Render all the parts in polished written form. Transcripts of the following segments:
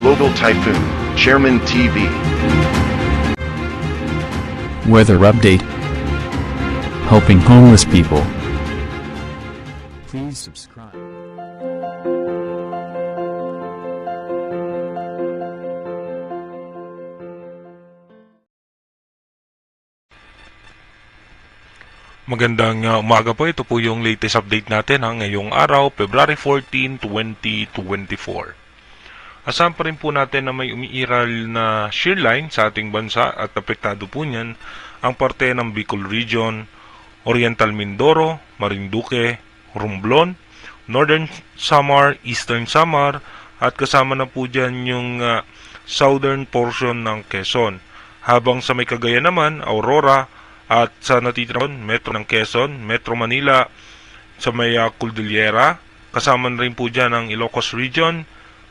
Global Typhoon, Chairman TV. Weather update. Helping homeless people. Please subscribe. Magandang umaga po. Ito po yung latest update natin ngayong araw, February 14, 2024. Asahan pa rin po natin na may umiiral na shear line sa ating bansa at apektado po niyan ang parte ng Bicol Region, Oriental Mindoro, Marinduque, Romblon, Northern Samar, Eastern Samar at kasama na po dyan yung southern portion ng Quezon. Habang sa may Cagayan naman, Aurora, at sa natitirang Metro ng Quezon, Metro Manila, sa may Cordillera, kasama na rin po dyan ang Ilocos Region,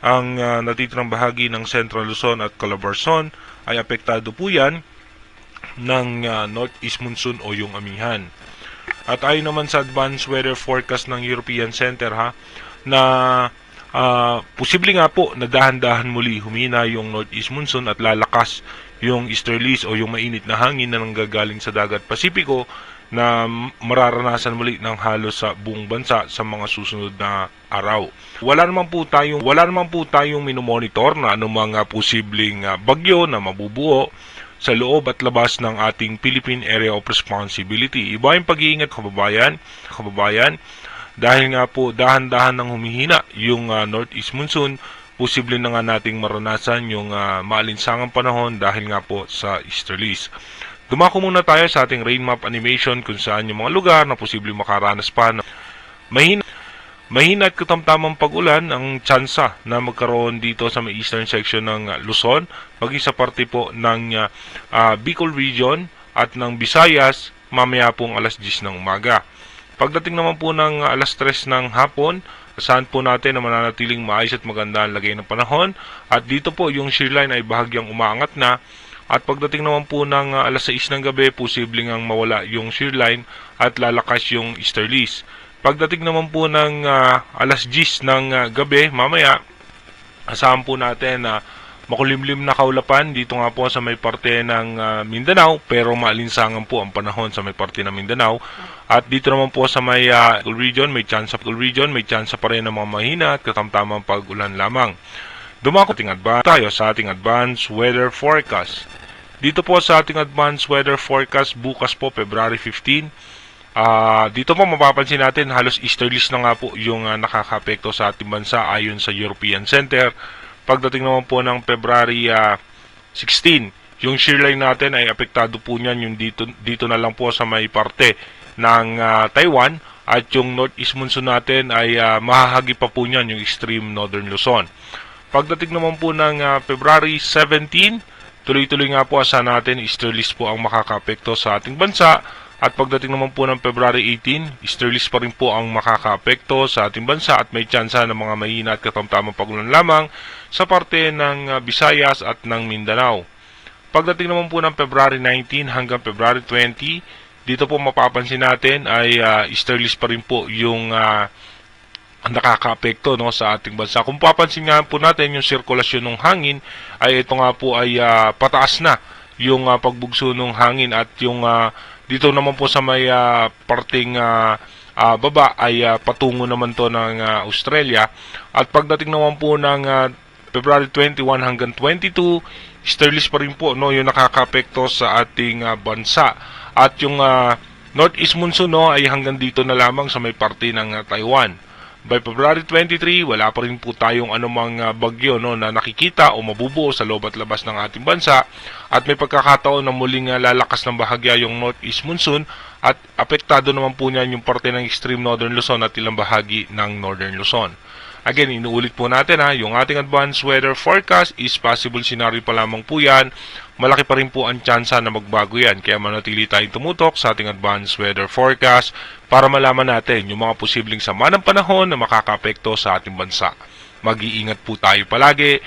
ang natitirang bahagi ng Central Luzon at Calabarzon ay apektado po yan ng Northeast Monsoon o yung amihan. At ayon naman sa advanced weather forecast ng European Center na posible nga po na dahan-dahan muli humina yung Northeast Monsoon at lalakas yung easterlies o yung mainit na hangin na nanggagaling sa dagat Pasipiko na mararanasan muli ng halos sa buong bansa sa mga susunod na araw. Wala naman po tayong minomonitor na anumang posibleng bagyo na mabubuo sa loob at labas ng ating Philippine Area of Responsibility. Iba yung pag-iingat kababayan, dahil nga po dahan-dahan nang humihina yung Northeast Monsoon, posible na nga nating maranasan yung maalinsangang panahon dahil nga po sa easterlies. Dumako muna tayo sa ating rain map animation kung saan yung mga lugar na posible makaranas pa ng mahina at katamtamang pag-ulan ang tsansa na magkaroon dito sa may eastern section ng Luzon, maging sa parte po ng Bicol Region at ng Visayas mamaya pong alas 10 ng umaga. Pagdating naman po ng alas 3 ng hapon, asahan po natin na mananatiling maayos at maganda ang lagay ng panahon at dito po yung shear line ay bahagyang umaangat na at pagdating naman po ng alas 6 ng gabi, posibleng ang mawala yung shear line at lalakas yung easterlies. Pagdating naman po ng alas 10 ng gabi, mamaya, asahan po natin na makulimlim na kaulapan dito nga po sa may parte ng Mindanao, pero maalinsangan po ang panahon sa may parte ng Mindanao. At dito naman po sa may region, may chance pa rin ng mga mahina at katamtamang pag-ulan lamang. Dumako tayo sa ating advanced weather forecast. Dito po sa ating advanced weather forecast, bukas po February 15, dito po mapapansin natin halos easterlies na nga po yung nakakapekto sa ating bansa ayon sa European Center. Pagdating naman po ng February 16, yung shear line natin ay apektado po niyan yung dito na lang po sa may parte ng Taiwan at yung Northeast Monsoon natin ay mahahagi pa po niyan yung extreme Northern Luzon. Pagdating naman po ng February 17, tuloy-tuloy nga po asahan natin easterlies po ang makakapekto sa ating bansa. At pagdating naman po ng February 18, easterlies pa rin po ang makakapekto sa ating bansa at may tsansa ng mga mahina at katamtamang pag-ulan lamang sa parte ng Visayas at ng Mindanao. Pagdating naman po ng February 19 hanggang February 20, dito po mapapansin natin ay easterlies pa rin po yung nakakapekto sa ating bansa. Kung papansin nga po natin yung sirkulasyon ng hangin ay ito nga po ay pataas na yung pagbugso ng hangin at yung dito naman po sa may parting baba ay patungo naman to ng Australia. At pagdating naman po ng February 21 hanggang 22, easterlies pa rin po yung nakakapekto sa ating bansa. At yung Northeast Monsoon ay hanggang dito na lamang sa may parte ng Taiwan. By February 23, wala pa rin po tayong anumang bagyo na nakikita o mabubuo sa loob at labas ng ating bansa at may pagkakataon na muling lalakas ng bahagya yung Northeast Monsoon at apektado naman po niyan yung parte ng extreme Northern Luzon at ilang bahagi ng Northern Luzon. Again, inuulit po natin yung ating advanced weather forecast is possible scenario pa lamang po yan. Malaki pa rin po ang tsansa na magbago yan. Kaya manatili tayong tumutok sa ating advanced weather forecast para malaman natin yung mga posibleng sama ng panahon na makakapekto sa ating bansa. Mag-iingat po tayo palagi.